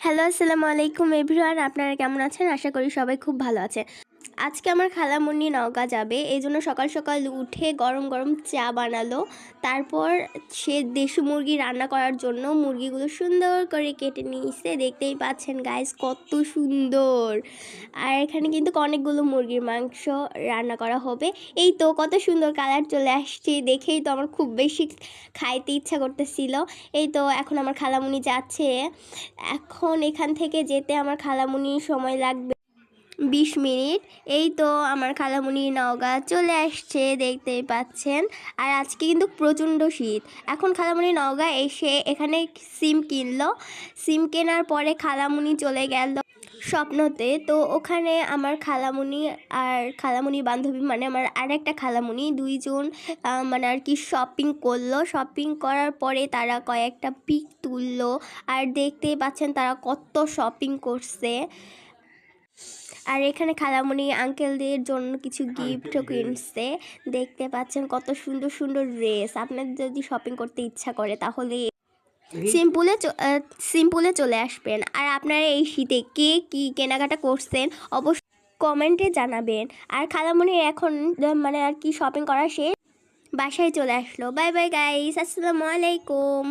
Hello, আসসালামু আলাইকুম everyone. আপনারা কেমন আছেন? আশা করি সবাই খুব ভালো আছে। আজকে আমার খালামণি নওগাঁ যাবে, এই জন্য সকাল সকাল উঠে গরম গরম চা বানালো। তারপর সে দেশি মুরগি রান্না করার জন্য মুরগিগুলো সুন্দর করে কেটে নিয়েছে। দেখতেই পাচ্ছেন গাইস, কত সুন্দর। আর এখানে কিন্তু অনেকগুলো মুরগির মাংস রান্না করা হবে। এই তো কত সুন্দর কালার চলে আসছে, দেখেই তো আমার খুব বেশি খাইতে ইচ্ছা করতেছিল। এই তো এখন আমার খালামণি যাচ্ছে। এখন এখান থেকে যেতে আমার খালামণির সময় লাগবে 20 মিনিট। এই তো আমার খালামণি নওগাঁ চলে আসছে, দেখতেই পাচ্ছেন। আর আজকে কিন্তু প্রচণ্ড শীত। এখন খালামণি নওগাঁ এসে এখানে সিম কিনলো। সিম কেনার পরে খালামণি চলে গেল স্বপ্নতে। তো ওখানে আমার খালামণি আর খালামণি বান্ধবী, মানে আমার আরেকটা খালামণি, দুইজন মানে আর কি শপিং করলো। শপিং করার পরে তারা কয়েকটা পিক তুললো। আর দেখতেই পাচ্ছেন তারা কত শপিং করছে। আর এখানে খালামণি আঙ্কেলদের জন্য কিছু গিফটও কিনছে। দেখতে পাচ্ছেন কত সুন্দর সুন্দর ড্রেস। আপনাদের যদি শপিং করতে ইচ্ছা করে তাহলে সিম্পলে চলে আসবেন। আর আপনারা এই শীতে কে কী কেনাকাটা করছেন অবশ্যই কমেন্টে জানাবেন। আর খালামণি এখন মানে আর কি শপিং করা শেষ, বাসায় চলে আসলো। বাই বাই গাইস, আসসালামু আলাইকুম।